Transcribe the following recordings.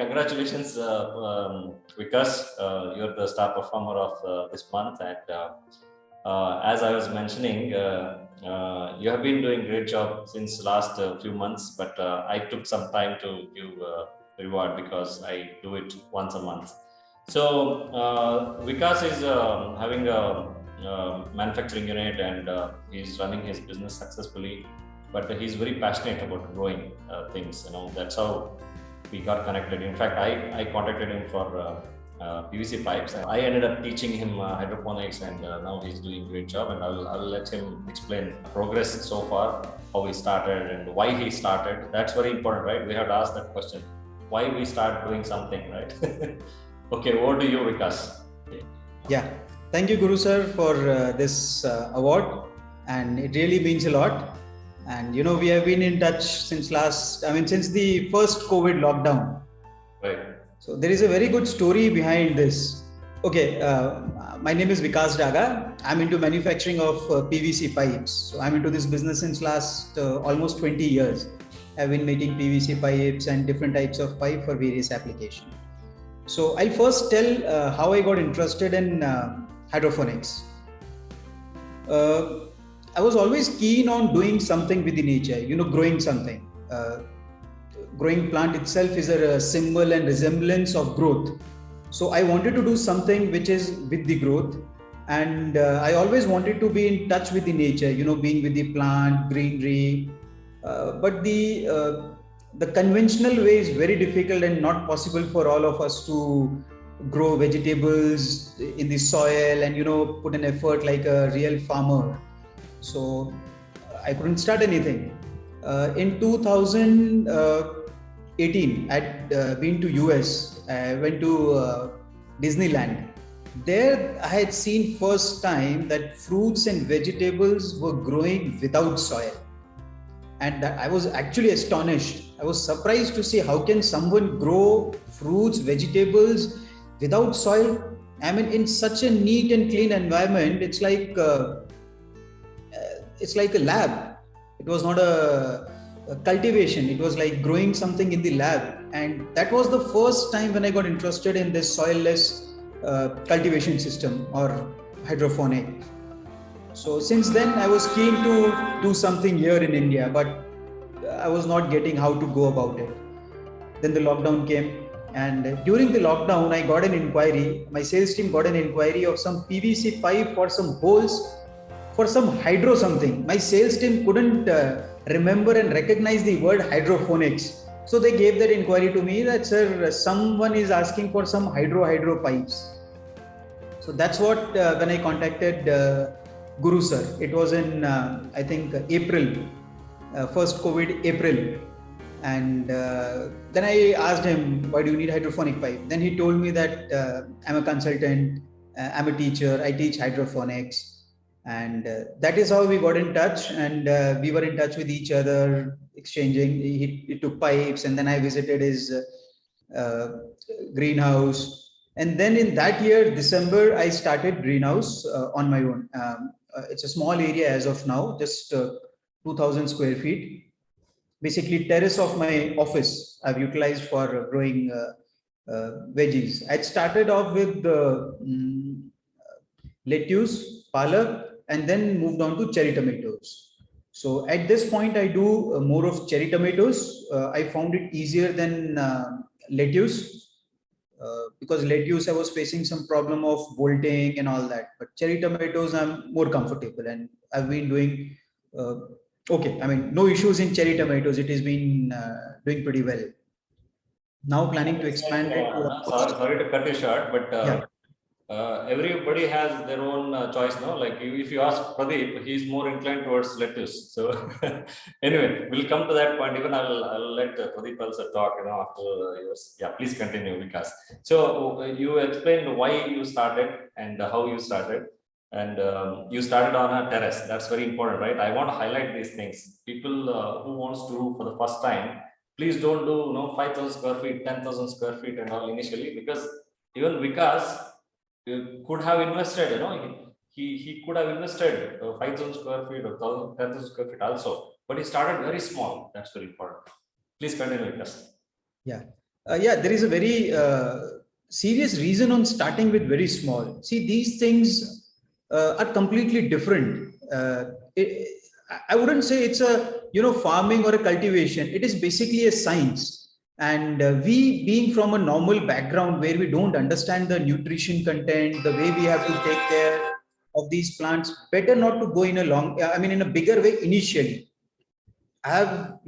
Congratulations, Vikas. You're the star performer of this month. And as I was mentioning, you have been doing a great job since last few months, but I took some time to give reward because I do it once a month. So Vikas is having a manufacturing unit and he's running his business successfully, but he's very passionate about growing things. That's how we got connected. In fact, I contacted him for PVC pipes. I ended up teaching him hydroponics, and now he's doing a great job. And I'll let him explain progress so far, how he started and why he started. That's very important, right? We have to ask that question: why we start doing something, right? Okay, over to you, Vikas. Yeah, thank you, Guru sir, for this award, and it really means a lot. And we have been in touch since the first COVID lockdown. Right. So there is a very good story behind this. Okay, my name is Vikas Daga. I'm into manufacturing of PVC pipes. So I'm into this business since last almost 20 years. I've been making PVC pipes and different types of pipe for various applications. So I'll first tell how I got interested in hydroponics. I was always keen on doing something with the nature, growing something. Growing plant itself is a symbol and resemblance of growth. So I wanted to do something which is with the growth. And I always wanted to be in touch with the nature, being with the plant, greenery. But the conventional way is very difficult and not possible for all of us to grow vegetables in the soil and, put an effort like a real farmer. So I couldn't start anything. In 2018, I'd been to US. I went to Disneyland. There I had seen first time that fruits and vegetables were growing without soil. And I was actually astonished. I was surprised to see how can someone grow fruits, vegetables without soil. I mean, in such a neat and clean environment, it's like a lab. It was not a cultivation. It was like growing something in the lab. And that was the first time when I got interested in this soilless cultivation system or hydroponic. So since then, I was keen to do something here in India, but I was not getting how to go about it. Then the lockdown came, and during the lockdown, I got an inquiry. My sales team got an inquiry of some PVC pipe for some holes for some hydro something. My sales team couldn't remember and recognize the word hydroponics. So they gave that inquiry to me that, sir, someone is asking for some hydro pipes. So that's what when I contacted Guru sir. It was in I think April, first COVID April, and then I asked him, why do you need hydroponic pipe? Then he told me that I'm a consultant, I'm a teacher, I teach hydroponics, and that is how we got in touch, and we were in touch with each other, exchanging. He took pipes, and then I visited his greenhouse. And then in that year, December, I started greenhouse on my own. It's a small area as of now, just 2,000 square feet. Basically, terrace of my office I've utilized for growing veggies. I started off with lettuce, palak, and then moved on to cherry tomatoes. So at this point, I do more of cherry tomatoes. I found it easier than lettuce. Because lettuce, I was facing some problem of bolting and all that. But cherry tomatoes, I'm more comfortable, and I've been doing okay. I mean, no issues in cherry tomatoes. It has been doing pretty well. Now planning to expand it. Sorry to cut you short, but everybody has their own choice, no? Like if you ask Pradeep, he's more inclined towards lettuce. So anyway, we'll come to that point. Even I'll let Pradeep also talk, after yours. Yeah, please continue, Vikas. So you explained why you started and how you started, and you started on a terrace. That's very important, right? I want to highlight these things. People who wants to do for the first time, please don't do 5,000 square feet, 10,000 square feet and all initially, because even Vikas could have invested, he could have invested 5,000 square feet or 10,000 square feet also, but he started very small. That's very important. Please continue with us. Yeah. Yeah, there is a very serious reason on starting with very small. See, these things are completely different. It, I wouldn't say it's a farming or a cultivation. It is basically a science. And we, being from a normal background where we don't understand the nutrition content, the way we have to take care of these plants, better not to go in a in a bigger way initially. I have,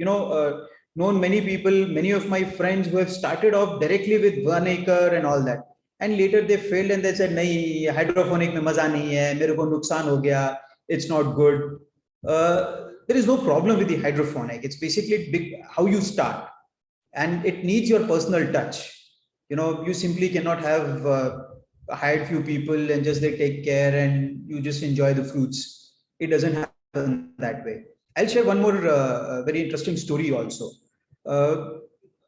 known many people, many of my friends who have started off directly with 1 acre and all that. And later they failed and they said, nahi, hydroponic mein maza nahi hai, mere ko nuksan ho gaya, it's not good. There is no problem with the hydroponic. It's basically how you start. And it needs your personal touch. You simply cannot have hired few people and just they take care and you just enjoy the fruits. It doesn't happen that way. I'll share one more very interesting story also. Uh,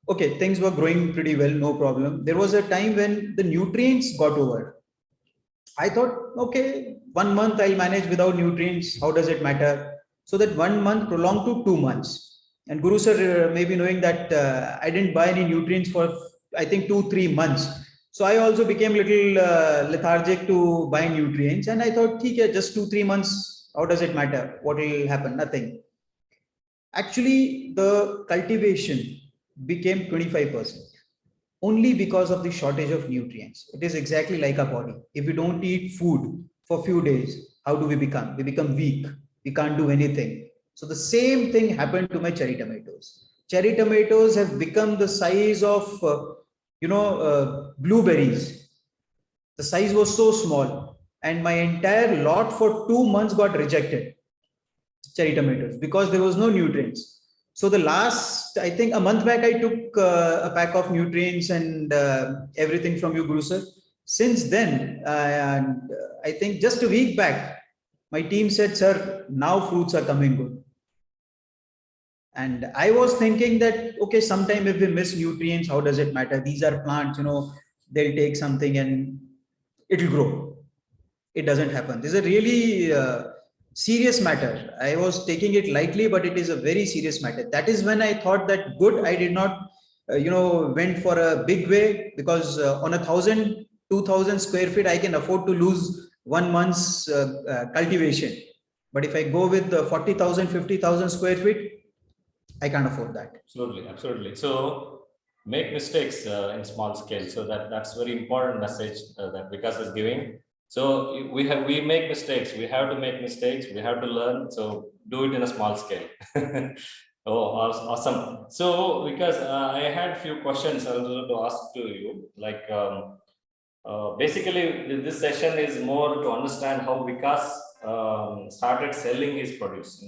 okay, things were growing pretty well, no problem. There was a time when the nutrients got over. I thought, okay, 1 month I'll manage without nutrients. How does it matter? So that 1 month prolonged to 2 months. And Guru sir, maybe knowing that I didn't buy any nutrients for, I think, 2, 3 months. So I also became a little lethargic to buy nutrients. And I thought, okay, just 2, 3 months, how does it matter? What will happen? Nothing. Actually, the cultivation became 25% only because of the shortage of nutrients. It is exactly like a body. If we don't eat food for a few days, how do we become? We become weak. We can't do anything. So the same thing happened to my cherry tomatoes. Cherry tomatoes have become the size of, blueberries. The size was so small, and my entire lot for 2 months got rejected, cherry tomatoes, because there was no nutrients. So the last, I think a month back, I took a pack of nutrients and everything from you, Guru sir. Since then, and I think just a week back, my team said, "Sir, now fruits are coming good." And I was thinking that, okay, sometime if we miss nutrients, how does it matter? These are plants, they'll take something and it'll grow. It doesn't happen. This is a really serious matter. I was taking it lightly, but it is a very serious matter. That is when I thought that good, I did not, went for a big way, because on 1,000, 2,000 square feet, I can afford to lose 1 month's cultivation. But if I go with 40,000, 50,000 square feet, I can't afford that. Absolutely, absolutely. So make mistakes in small scale. So that's very important message that Vikas is giving. So we make mistakes. We have to make mistakes. We have to learn. So do it in a small scale. Oh, awesome. So because I had few questions I wanted to ask to you, like basically this session is more to understand how Vikas started selling his produce.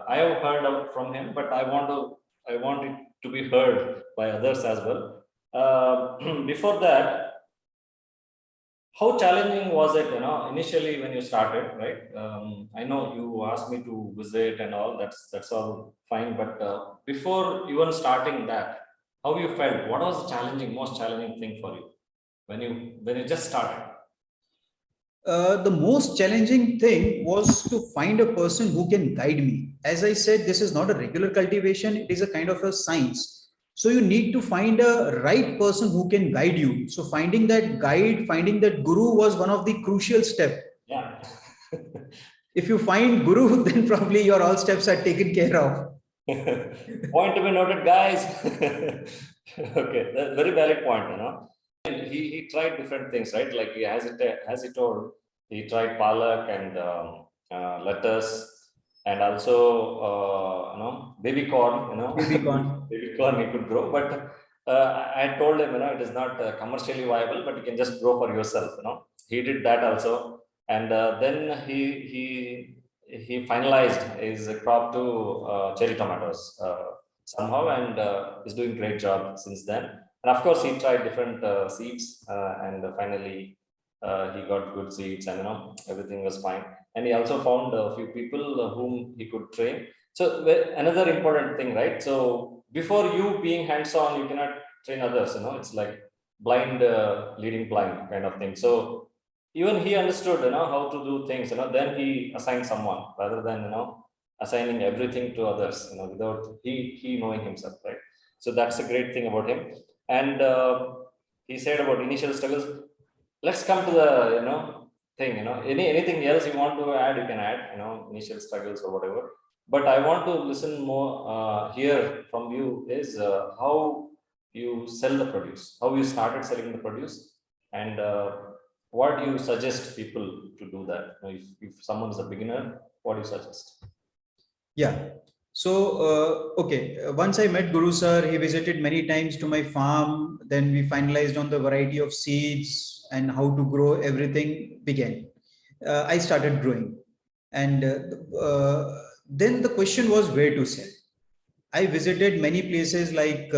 I have heard from him, but I want it to be heard by others as well. Before that, how challenging was it, initially when you started, right? I know you asked me to visit and all. That's all fine. But before even starting that, how you felt? What was the most challenging thing for you when you just started? The most challenging thing was to find a person who can guide me. As I said, this is not a regular cultivation, it is a kind of a science. So you need to find a right person who can guide you. So finding that guide, finding that guru was one of the crucial steps. Yeah. If you find guru, then probably your all steps are taken care of. Point to be noted, guys. Okay, that's very valid point. He tried different things, right? Like he told, he tried palak and lettuce, and also baby corn. Baby corn. Baby corn he could grow, but I told him, it is not commercially viable, but you can just grow for yourself. He did that also, and then he finalized his crop to cherry tomatoes somehow, and is doing great job since then. And of course, he tried different seeds, and finally he got good seeds, and everything was fine. And he also found a few people whom he could train. So another important thing, right? So before you being hands-on, you cannot train others. It's like blind leading blind kind of thing. So even he understood, how to do things. Then he assigned someone rather than assigning everything to others. Without he knowing himself, right? So that's a great thing about him. And he said about initial struggles. Let's come to the thing. Anything else you want to add, you can add. Initial struggles or whatever. But I want to listen more. Hear from you is how you sell the produce, how you started selling the produce, and what do you suggest people to do that? If someone is a beginner, what do you suggest? Yeah. So, okay. Once I met Guru sir, he visited many times to my farm. Then we finalized on the variety of seeds and how to grow everything began. I started growing. And then the question was where to sell. I visited many places like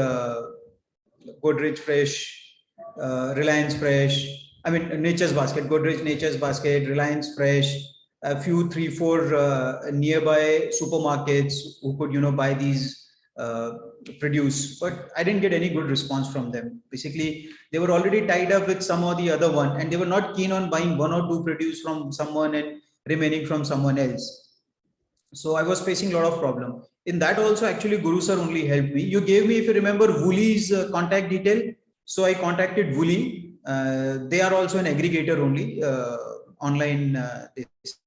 Godrej Fresh, Reliance Fresh. I mean, Nature's Basket, Godrej Nature's Basket, Reliance Fresh, a few, three, four nearby supermarkets who could, buy these produce. But I didn't get any good response from them. Basically, they were already tied up with some or the other one, and they were not keen on buying one or two produce from someone and remaining from someone else. So I was facing a lot of problem. In that also, actually, Guru sir only helped me. You gave me, if you remember, Woolly's contact detail. So I contacted Woolly. They are also an aggregator only, online. They sell.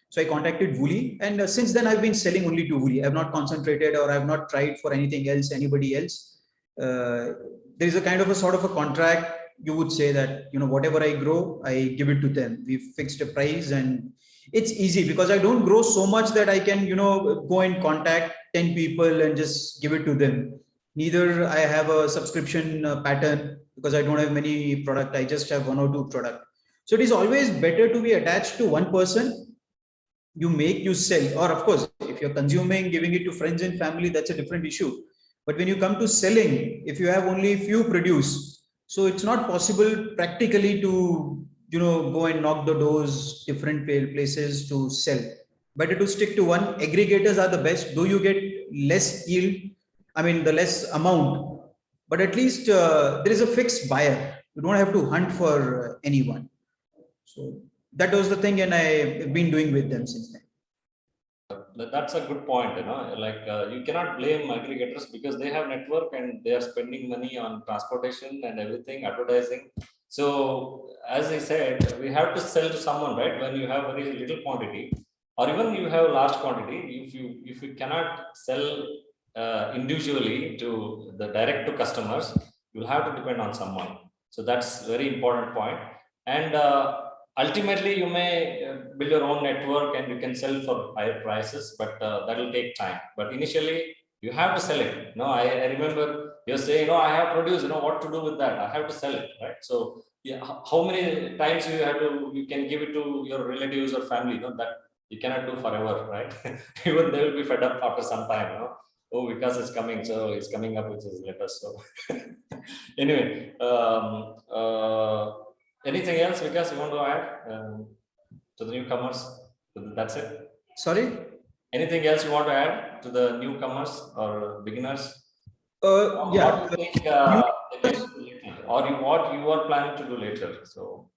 So I contacted Woolly, and since then I've been selling only to Woolly. I've not concentrated or I've not tried for anything else, anybody else. There is a kind of a sort of a contract. You would say that whatever I grow, I give it to them. We've fixed a price, and it's easy because I don't grow so much that I can go and contact 10 people and just give it to them. Neither I have a subscription pattern because I don't have many product. I just have one or two product. So it is always better to be attached to one person. You make, you sell, or of course if you're consuming, giving it to friends and family, that's a different issue. But when you come to selling, if you have only few produce, so it's not possible practically to go and knock the doors different places to sell. Better to stick to one. Aggregators are the best, though you get less yield, I mean the less amount, but at least there is a fixed buyer. You don't have to hunt for anyone. So that was the thing, and I've been doing with them since then. That's a good point. Like you cannot blame aggregators because they have network and they are spending money on transportation and everything, advertising. So as I said, we have to sell to someone, right? When you have very little quantity, or even you have large quantity, if you cannot sell individually to the direct to customers, you'll have to depend on someone. So that's very important point. And ultimately you may build your own network and you can sell for higher prices, but that will take time. But initially you have to sell it. I remember you're saying, I have produced, what to do with that? I have to sell it, right? So yeah, how many times you can give it to your relatives or family, that you cannot do forever, right? Even they will be fed up after some time, oh, Vikas is coming, so he's coming up with his letters. So anyway, anything else, Vikas, you want to add to the newcomers? That's it. Sorry? Anything else you want to add to the newcomers or beginners? Yeah. What do you think they can do later, or what you are planning to do later? So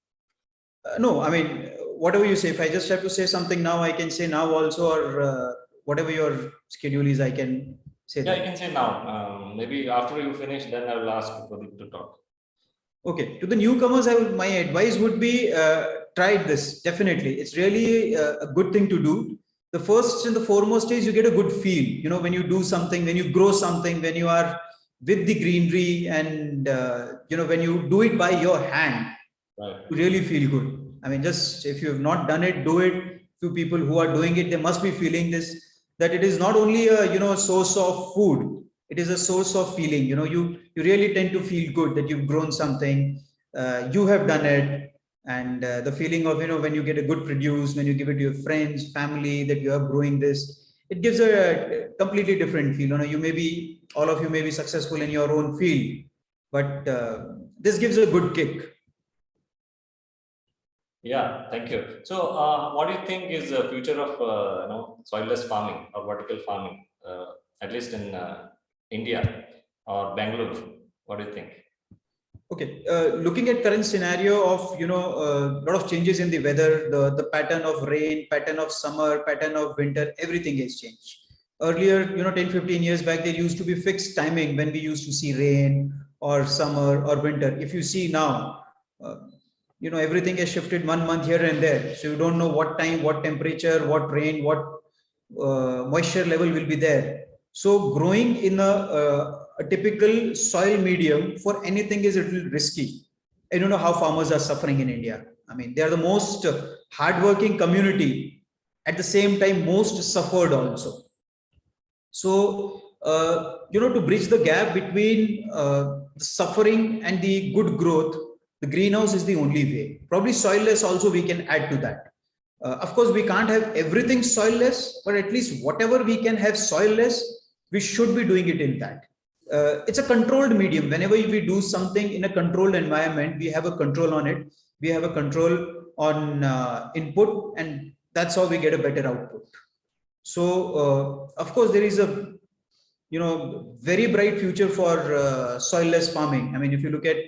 No, I mean, whatever you say. If I just have to say something now, I can say now also, or whatever your schedule is, I can say yeah, that. you can say now. Maybe after you finish, then I will ask Pradeep to talk. Okay, to the newcomers, my advice would be try this. Definitely, it's really a good thing to do. The first and the foremost is you get a good feel. When you do something, when you grow something, when you are with the greenery, and when you do it by your hand, right, you really feel good. I mean, just if you have not done it, do it. Few people who are doing it, they must be feeling this, that it is not only a source of food, it is a source of feeling. You really tend to feel good that you've grown something, you have done it. And the feeling of when you get a good produce, when you give it to your friends, family, that you are growing this, it gives a completely different feel. You may be, all of you may be successful in your own field, but this gives a good kick. Yeah, thank you. So, what do you think is the future of soilless farming or vertical farming, at least in India or Bangalore? What do you think? Okay, looking at current scenario of a lot of changes in the weather, the pattern of rain, pattern of summer, pattern of winter, everything has changed. Earlier, 10, 15 years back, there used to be fixed timing when we used to see rain or summer or winter. If you see now, everything has shifted 1 month here and there. So you don't know what time, what temperature, what rain, what moisture level will be there. So growing in a typical soil medium for anything is a little risky. I don't know how farmers are suffering in India. I mean, they are the most hardworking community, at the same time most suffered also. So to bridge the gap between the suffering and the good growth, the greenhouse is the only way. Probably soilless also we can add to that. Of course, we can't have everything soilless, but at least whatever we can have soilless, we should be doing it in that. It's a controlled medium. Whenever we do something in a controlled environment, we have a control on it. We have a control on input, and that's how we get a better output. So, of course, there is a very bright future for soilless farming. I mean, if you look at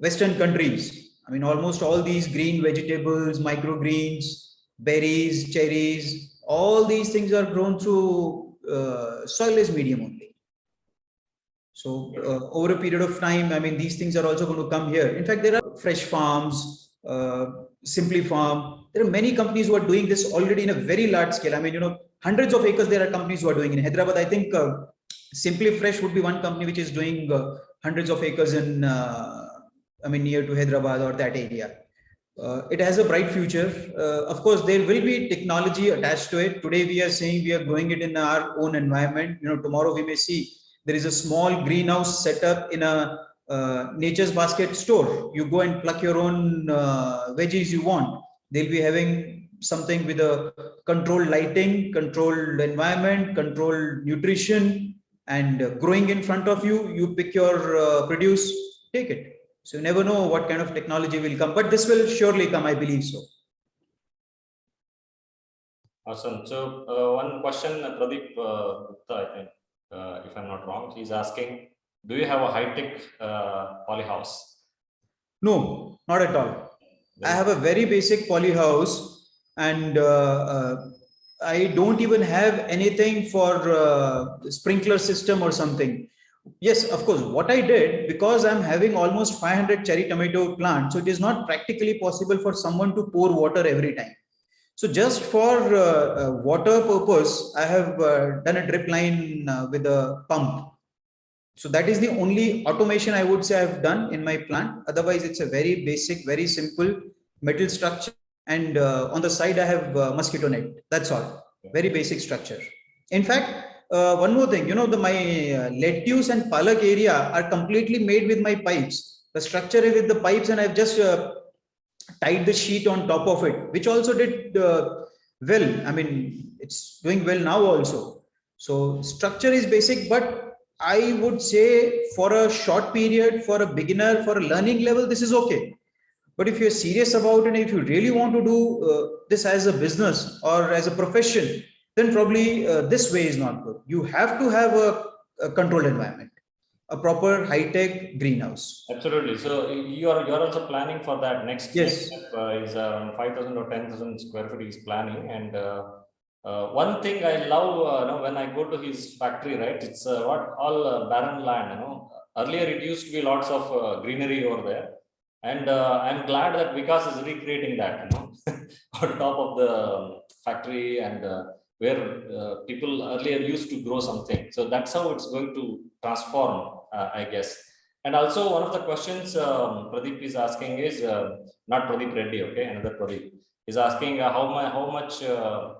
Western countries, I mean, almost all these green vegetables, microgreens, berries, cherries, all these things are grown through soilless medium only. So over a period of time, I mean, these things are also going to come here. In fact, there are fresh farms, Simply Farm. There are many companies who are doing this already in a very large scale. I mean, hundreds of acres there are companies who are doing. In Hyderabad, I think Simply Fresh would be one company which is doing hundreds of acres in, near to Hyderabad or that area. It has a bright future. Of course, there will be technology attached to it. Today, we are saying we are growing it in our own environment. Tomorrow we may see there is a small greenhouse set up in a Nature's Basket store. You go and pluck your own veggies you want. They'll be having something with a controlled lighting, controlled environment, controlled nutrition, and growing in front of you. You pick your produce, take it. So you never know what kind of technology will come, but this will surely come, I believe so. Awesome. So one question, Pradeep Gupta, I think, if I'm not wrong, he's asking, do you have a high-tech polyhouse? No, not at all. I have a very basic polyhouse, and I don't even have anything for sprinkler system or something. Yes, of course, what I did, because I'm having almost 500 cherry tomato plants, so it is not practically possible for someone to pour water every time. So just for water purpose, I have done a drip line with a pump. So that is the only automation I would say I've done in my plant. Otherwise, it's a very basic, very simple metal structure. And on the side, I have mosquito net. That's all. Very basic structure. In fact, one more thing, my lettuce and palak area are completely made with my pipes. The structure is with the pipes, and I've just tied the sheet on top of it, which also did well. I mean, it's doing well now also. So structure is basic, but I would say for a short period, for a beginner, for a learning level, this is okay. But if you're serious about it, if you really want to do this as a business or as a profession, then probably this way is not good. You have to have a controlled environment, a proper high-tech greenhouse. Absolutely. So you're also planning for that. Next Yes. step is around 5,000 or 10,000 square feet is planning. And one thing I love, when I go to his factory, right? It's all barren land. Earlier it used to be lots of greenery over there. And I'm glad that Vikas is recreating that, on top of the factory, and where people earlier used to grow something. So that's how it's going to transform, I guess. And also one of the questions Pradeep is asking is, not Pradeep Reddy, okay, another Pradeep, is asking how much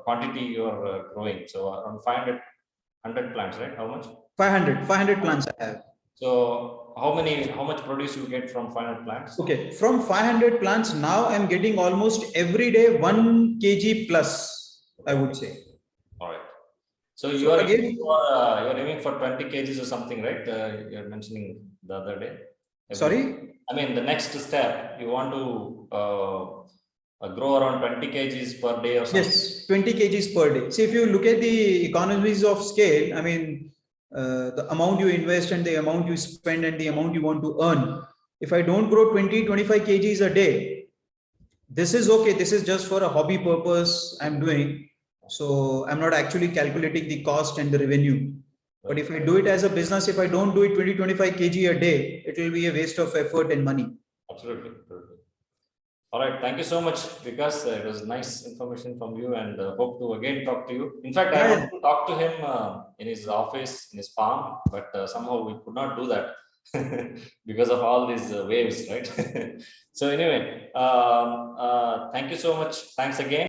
quantity you're growing. So around 500 plants, right? How much? 500 plants I have. So how much produce you get from 500 plants? Okay, from 500 plants now I'm getting almost every day 1 kg plus, I would say. All right. So you're aiming for 20 kgs or something, right? You're mentioning the other day. Sorry? I mean, the next step, you want to grow around 20 kgs per day or something? Yes, 20 kgs per day. See, if you look at the economies of scale, I mean, the amount you invest and the amount you spend and the amount you want to earn. If I don't grow 20-25 kgs a day, this is okay. This is just for a hobby purpose I'm doing. So I'm not actually calculating the cost and the revenue. But if I do it as a business, if I don't do it 20-25 kg a day, it will be a waste of effort and money. Absolutely. All right. Thank you so much, Vikas. It was nice information from you, and hope to again talk to you. In fact, I Yeah, wanted to talk to him in his office, in his farm, but somehow we could not do that because of all these waves, right? So anyway, thank you so much. Thanks again.